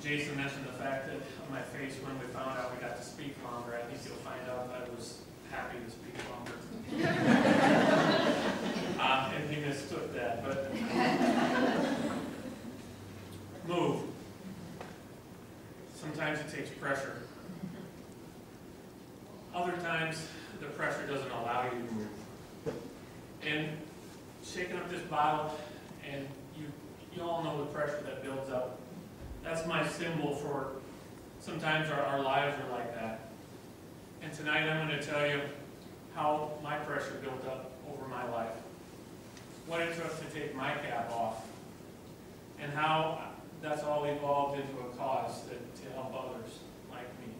Jason mentioned the fact that on my face when we found out we got to speak longer. I think you'll find out I was happy to speak longer. And he mistook that, but move. Sometimes it takes pressure. Other times, the pressure doesn't allow you to move. And shaking up this bottle, and you all know the pressure that builds up. That's my symbol for sometimes our lives are like that. And tonight I'm going to tell you how my pressure built up over my life. What it took to take my cap off. And how that's all evolved into a cause to help others like me.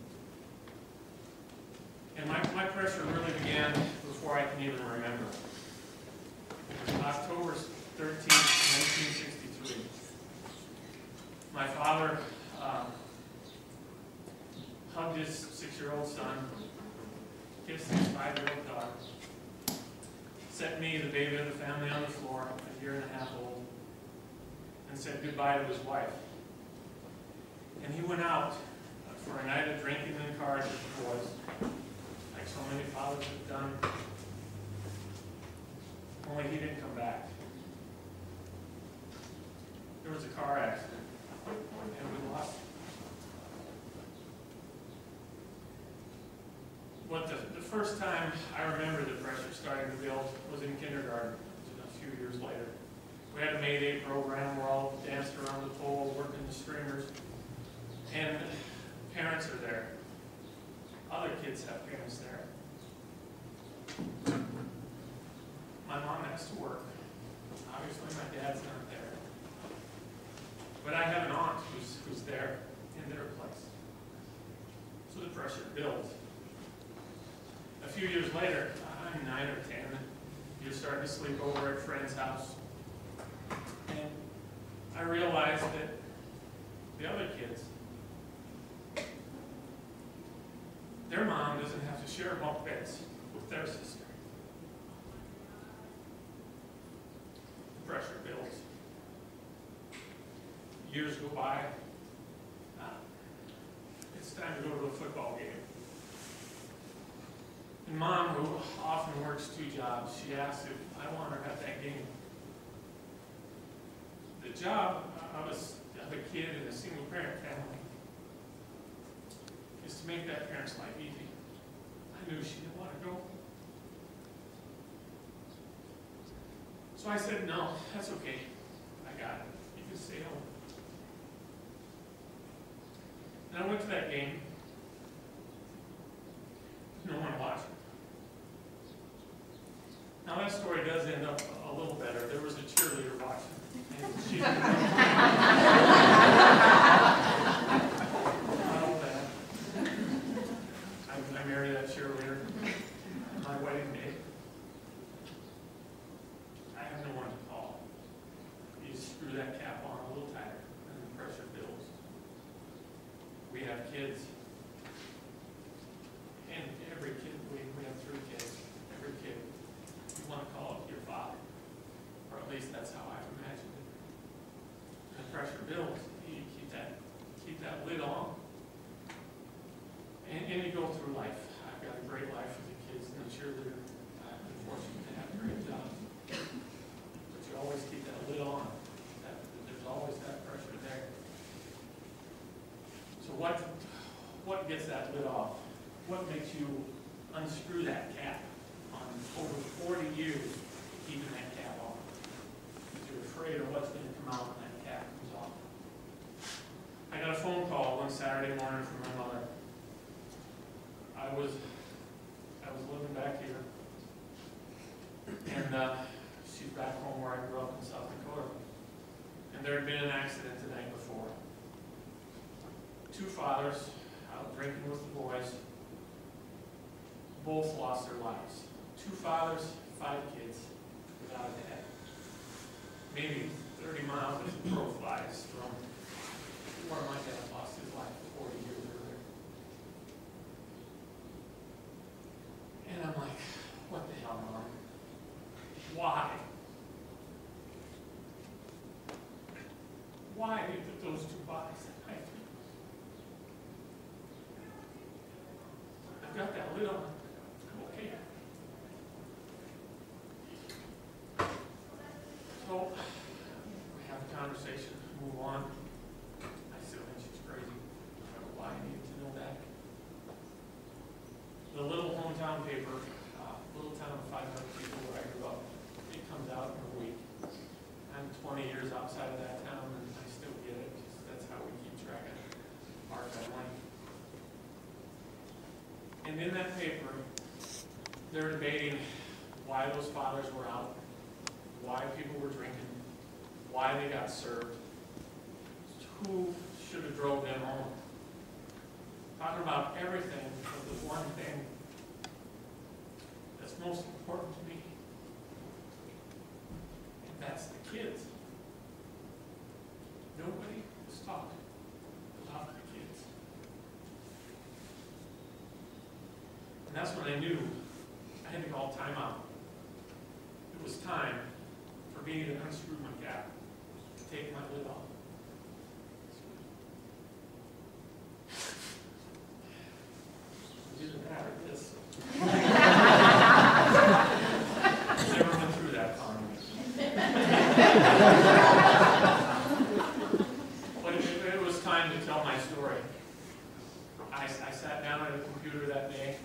And my pressure really began before I can even remember. It was October 13th, 1963. My father hugged his 6-year-old son, kissed his 5-year-old daughter, set me, the baby of the family, on the floor, a 1.5 years old, and said goodbye to his wife. And he went out for a night of drinking and cards with the boys, like so many fathers have done. Only he didn't come back. There was a car accident, and we lost him. But the first time I remember the pressure starting to build was in kindergarten, a few years later. We had a Mayday program. We're all danced around the pole, working the streamers, and parents are there. Other kids have parents there. My mom has to work. Obviously, my dad's not there. But I have an aunt who's there in their place. So the pressure builds. A few years later, I'm 9 or 10, you're starting to sleep over at a friend's house. And I realized that the other kids, their mom doesn't have to share bunk beds with their sister. The pressure builds. Years go by. It's time to go to a football game. And Mom, who often works 2 jobs, she asks if I want her at that game. The job of a kid in a single-parent family is to make that parent's life easy. I knew she didn't want to go. So I said, no, that's okay. I got it. You can stay home. And I went to that game. No one watching. Now that story does end up a little better. There was a cheerleader watching. And she not all bad. I married that cheerleader on my wedding day. I have no one to call. You screw that cap on a little tighter and the pressure builds. We have kids. And every kid, we have 3 kids. Every kid, you want to call it your father. Or at least that's how I've imagined it. And the pressure builds. You keep that lid on. And you go through life. I've got a great life with the kids and the cheerleader. I've been fortunate to have a great job. But you always keep that lid on. There's always that pressure there. So what gets that lid off? What makes you unscrew that cap on over 40 years keeping that cap on? Because you're afraid of what's going to come out when that cap comes off. I got a phone call one Saturday morning from my mother. I was living back here, and she's back home where I grew up in South Dakota. And there had been an accident the night before. 2 fathers out drinking with the boys. Both lost their lives. 2 fathers, 5 kids without a dad. Maybe 30 miles as the crow flies from where my dad lost his life 40 years earlier. And I'm like, what the hell, Mom? Why? Why did those 2 bodies? lid on. Okay. So, we have a conversation, move on. I still think she's crazy. I don't know why I need to know that. The little hometown paper, little town of 500 people where I grew up, it comes out in a week. I'm 20 years outside of that town and I still get it, because that's how we keep track of our family. And in that paper, they're debating why those fathers were out, why people were drinking, why they got served, who should have drove them home. Talking about everything, but the one thing that's most important to me, and that's the kids. Nobody was talking about the kids. And that's when I knew I had to call time out. It was time for me to unscrew my cap, take my lid off. Either that or this. Never went through that con. But it was time to tell my story. I sat down at a computer that day,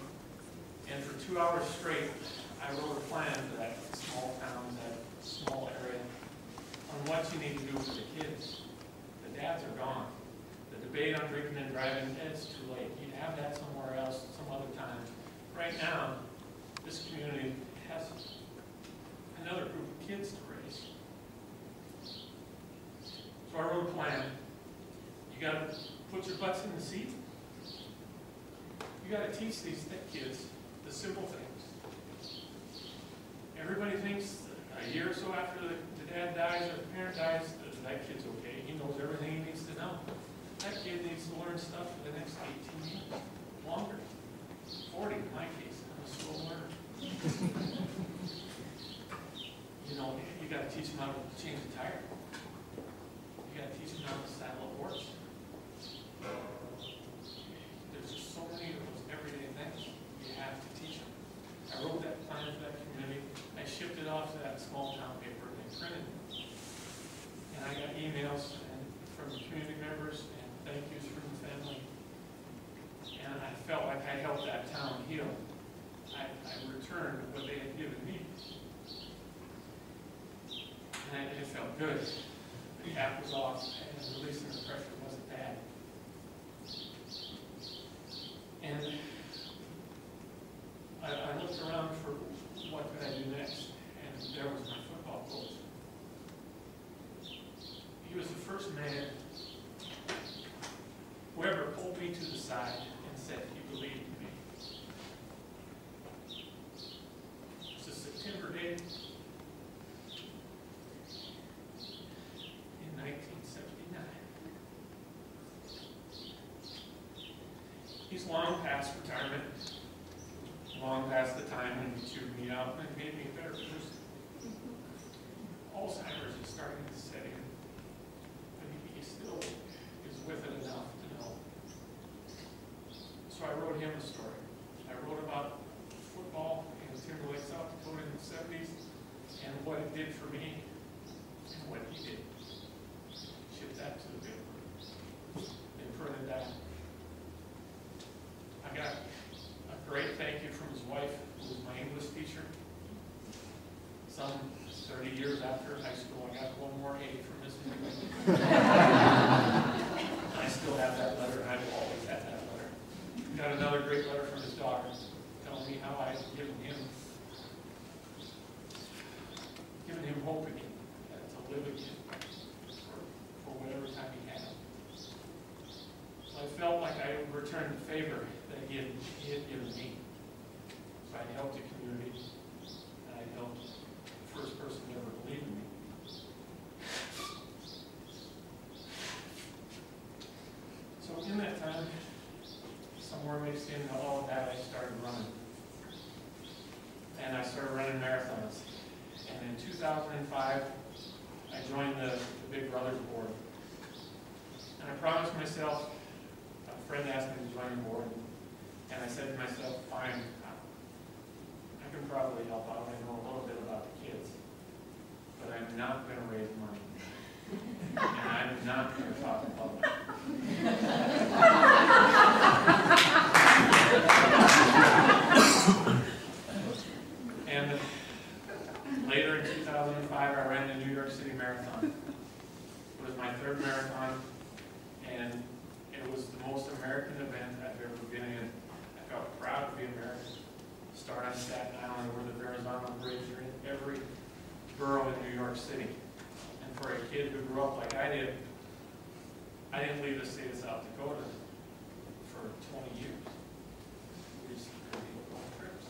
and for 2 hours straight, I wrote a plan for that small town, that small area, on what you need to do for the kids. The dads are gone. The debate on drinking and driving, it's too late. You'd have that somewhere else, some other time. Right now, this community has another group of kids to raise. So I wrote a plan. You got to put your butts in the seat. You got to teach these kids the simple things. Everybody thinks a year or so after the dad dies or the parent dies, that kid's okay. He knows everything he needs to know. That kid needs to learn stuff for the next 18 years, longer. 40 in my case, I'm a slow learner. You know, you got to teach them how to change a tire. You got to teach them how to saddle a horse. There's just so many of those everyday things you have to teach them. I wrote that plan for that community. I shipped it off to that small town paper and they printed it. And I got emails from community members and thank yous from the family. And I felt like I helped that town heal. I returned what they had given me. And it felt good. The cap was off and releasing the pressure wasn't bad. And I looked around for what could I do next, and there was my football coach. He was the first man who ever pulled me to the side and said he believed in me. It's a September day in 1979. He's long past retirement, long past the time when he chewed me out and made me a better person. Alzheimer's is starting to set in, but he still is with it enough to know. So I wrote him a story. I wrote about football in Timberlake, South Dakota in the 70s and what it did for me and what he did. Shipped that to the paper and printed that. I got a great thank you from his wife, who was my English teacher. Some 30 years after high school, I got one more A from Miss Newman. I still have that letter, and I've always had that letter. Got another great letter from his daughter, telling me how I had given him hope again, to live again for whatever time he had. So I felt like I returned the favor that he had given me. So I helped the community, and I helped the first person to ever believe in me. So in that time, somewhere mixed into all of that, I started running. And I started running marathons. And in 2005, I joined the Big Brothers board. And I promised myself, a friend asked me to join the board, And I said to myself, fine, I can probably help out. I know a little bit about the kids, but I'm not going to raise money. And I'm not going to talk in public. And later in 2005, I ran the New York City Marathon. It was my third marathon, and it was the most American event I've ever been in. I felt proud to be American. Start on Staten Island, where the Verrazano Bridge are in every borough in New York City. And for a kid who grew up like I did, I didn't leave the state of South Dakota for 20 years. We just couldn't go on trips.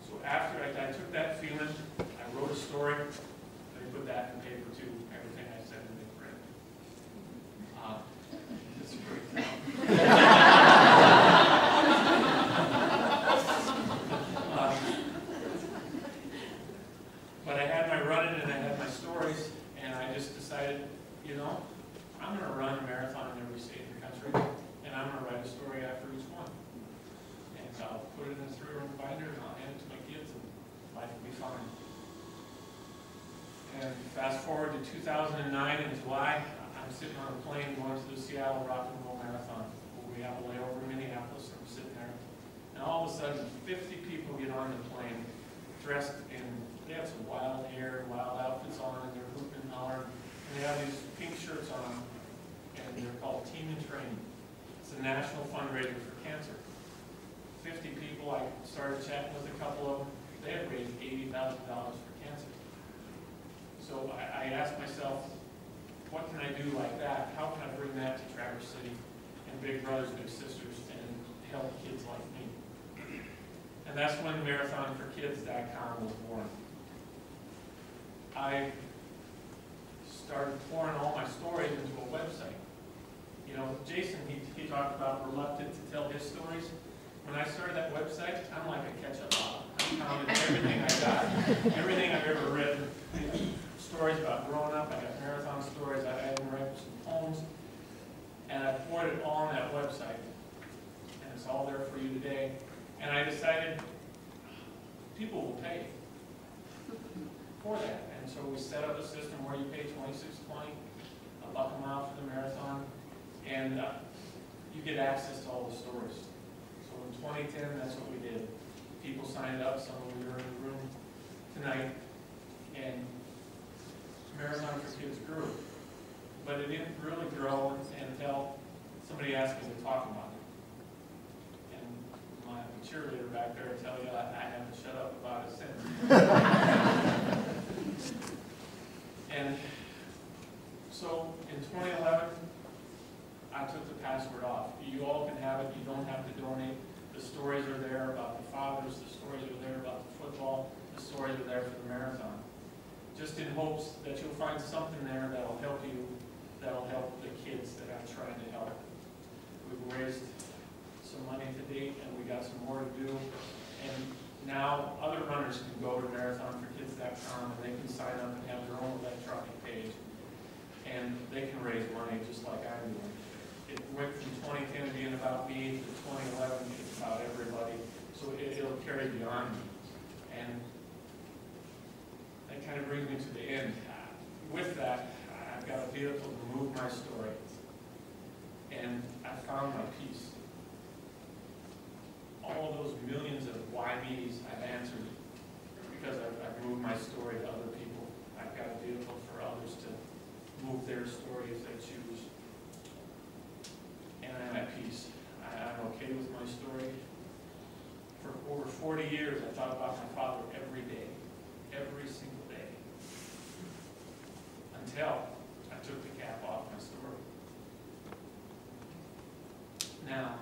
So after I took that feeling, I wrote a story. They put that in paper too, everything I said in the print. It's a great town. But I had my running and I had my stories, and I just decided, you know, I'm going to run a marathon in every state in the country, and I'm going to write a story after each one. And I'll put it in a 3-ring binder, and I'll hand it to my kids, and life will be fine. And fast forward to 2009 in July, I'm sitting on a plane going to the Seattle Rock and Roll Marathon. We have a layover in Minneapolis, and I'm sitting there. And all of a sudden, 50 people get on the plane, dressed in, they have some wild hair, wild outfits on, and they're hooping and hollering. And they have these pink shirts on, and they're called Team in Training. It's a national fundraiser for cancer. 50 people, I started chatting with a couple of them. They had raised $80,000 for cancer. So I asked myself, what can I do like that? How can I bring that to Traverse City and Big Brothers, Big Sisters, and help kids like me? And that's when marathonforkids.com was born. I started pouring all my stories into a website. You know, Jason, he talked about reluctant to tell his stories. When I started that website, I'm like a ketchup bottle. I counted everything I got, everything I've ever written. Stories about growing up, I got marathon stories, I even write some poems, and I poured it all on that website. And it's all there for you today. And I decided people will pay for that. And so we set up a system where you pay $26.20, $1 a mile for the marathon, and you get access to all the stories. So in 2010, that's what we did. People signed up, some of you are in the room tonight, and Marathon for Kids grew. But it didn't really grow until somebody asked me to talk about it. And my cheerleader back there will tell you I haven't shut up about it since. And so in 2011, I took the password off. You all can have it. You don't have to donate. The stories are there about the fathers. The stories are there about the football. The stories are there for the marathon. Just in hopes that you'll find something there that'll help you, that'll help the kids that I'm trying to help. We've raised some money to date, and we got some more to do. And now other runners can go to marathonforkids.com, and they can sign up and have their own electronic page. And they can raise money just like I'm doing. It went from 2010 being about me to 2011 it's about everybody. So it'll carry beyond me. And that kind of brings me to the end. With that, I've got a vehicle to move my story. And I found my peace. All of those millions of why me's I've answered because I've moved my story to other people. I've got a vehicle for others to move their story if they choose. And I'm at peace. I'm okay with my story. For over 40 years, I thought about my father every day. Every single day. Until I took the cap off my story. Now,